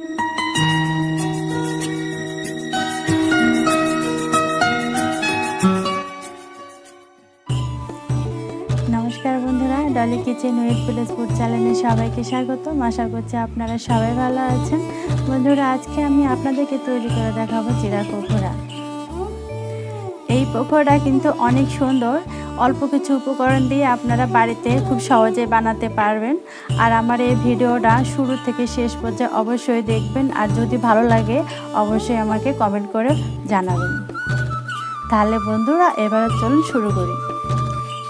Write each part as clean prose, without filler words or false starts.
নমস্কার বন্ধুরা, Dolly kitchen with village food চ্যানেলে সবাইকে স্বাগতম। আশা করছি আপনারা সবাই ভালো আছেন। বন্ধুরা, আজকে আমি আপনাদেরকে তৈরি করে দেখাবো চিড়া পকোড়া। এই পকোড়া কিন্তু অনেক সুন্দর, অল্প কিছু উপকরণ দিয়ে আপনারা বাড়িতে খুব সহজে বানাতে পারবেন। আর আমার এই ভিডিওটা শুরু থেকে শেষ পর্যন্ত অবশ্যই দেখবেন, আর যদি ভালো লাগে অবশ্যই আমাকে কমেন্ট করে জানাবেন। তাহলে বন্ধুরা, এবার চলুন শুরু করি।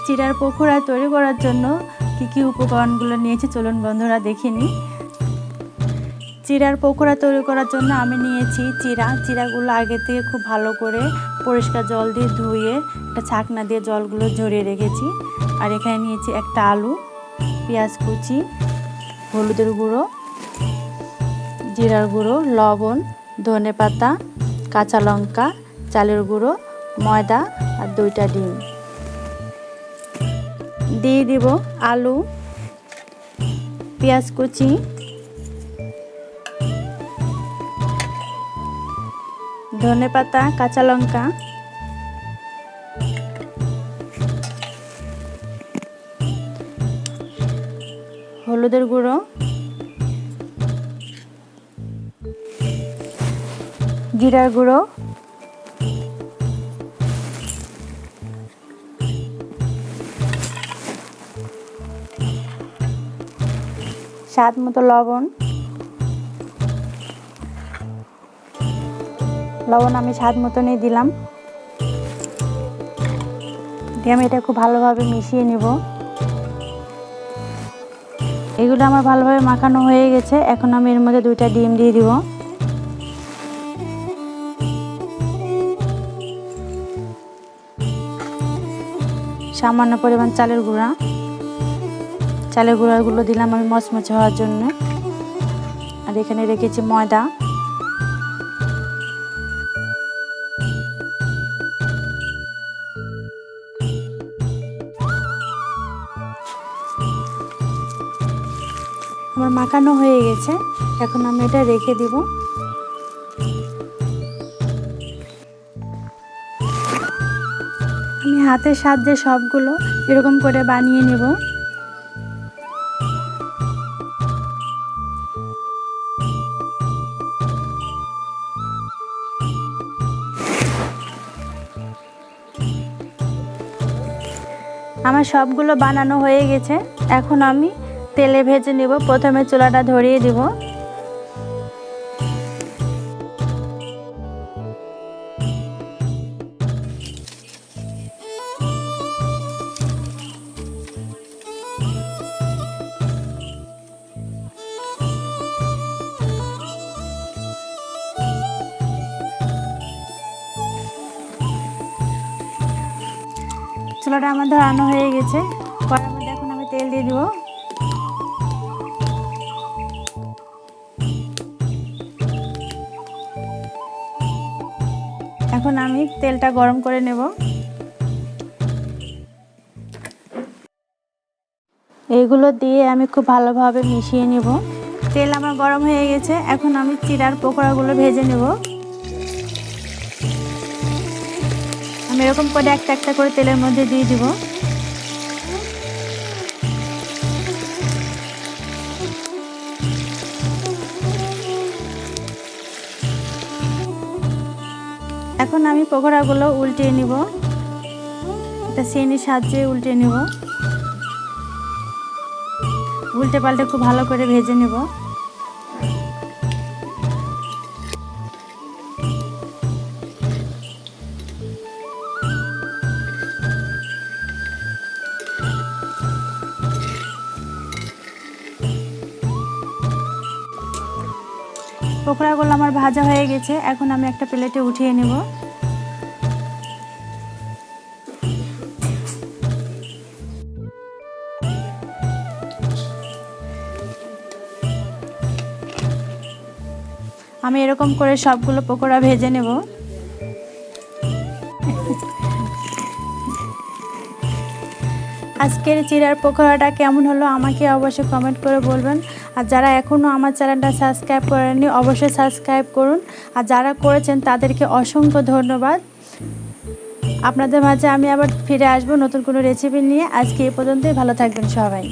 চিড়ার পকোড়া তৈরি করার জন্য কি উপকরণগুলো নিয়েছি চলুন বন্ধুরা দেখে নিই। চিড়ার পকোড়া তৈরি করার জন্য আমি নিয়েছি চিড়াগুলো আগে থেকে খুব ভালো করে পরিষ্কার জল দিয়ে ধুয়ে একটা ছাকনা দিয়ে জলগুলো ঝরিয়ে রেখেছি। আর এখানে নিয়েছি একটা আলু, পেঁয়াজ কুচি, হলুদের গুঁড়ো, জিরার গুঁড়ো, লবণ, ধনে পাতা, কাঁচা লঙ্কা, চালের গুঁড়ো, ময়দা আর 2টা ডিম। দিয়ে দিব আলু, পেঁয়াজ কুচি, ধনে পাতা, কাঁচা লঙ্কা, হলুদের গুঁড়ো, জিরার গুঁড়ো, স্বাদ মতো লবণ আমি স্বাদ মতনই দিলাম। দিয়ে আমি এটা খুব ভালোভাবে মিশিয়ে নিব। এগুলো আমার ভালোভাবে মাখানো হয়ে গেছে। এখন আমি এর মধ্যে 2টা ডিম দিয়ে দিব। সামান্য পরিমাণ চালের গুঁড়াগুলো দিলাম আমি মচমচে হওয়ার জন্য। আর এখানে রেখেছি ময়দা। আমার মাখানো হয়ে গেছে, এখন আমি এটা রেখে দিব। আমি হাতের সাহায্যে সবগুলো এরকম করে বানিয়ে নেব। আমার সবগুলো বানানো হয়ে গেছে, এখন আমি তেলে ভেজে নেব। প্রথমে চুলাটা ধরিয়ে দিব। চুলাটা আমার ধরানো হয়ে গেছে। কড়াইয়ের মধ্যে এখন আমি তেল দিয়ে দিব। এখন আমি তেলটা গরম করে নেব। এইগুলো দিয়ে আমি খুব ভালোভাবে মিশিয়ে নেব। তেল আমার গরম হয়ে গেছে, এখন আমি চিড়ার পকোড়াগুলো ভেজে নেব। আমি এরকম করে একটা একটা করে তেলের মধ্যে দিয়ে দিব। এখন আমি পকোড়াগুলো উল্টিয়ে নিব। এটা সেনির সাহায্যে উল্টে নিব। উল্টে পাল্টে খুব ভালো করে ভেজে নেব। পকোড়াগুলো আমার ভাজা হয়ে গেছে, এখন আমি একটা প্লেটে উঠিয়ে নেব। আমি এরকম করে সবগুলো পকোড়া ভেজে নেব। আজকের চিড়ার পকোড়াটা কেমন হলো আমাকে অবশ্যই কমেন্ট করে বলবেন। আর যারা এখনও আমার চ্যানেলটা সাবস্ক্রাইব করেননি অবশ্যই সাবস্ক্রাইব করুন। আর যারা করেছেন তাদেরকে অসংখ্য ধন্যবাদ। আপনাদের মাঝে আমি আবার ফিরে আসবো নতুন কোনো রেসিপি নিয়ে। আজকে এই পর্যন্তই, ভালো থাকবেন সবাই।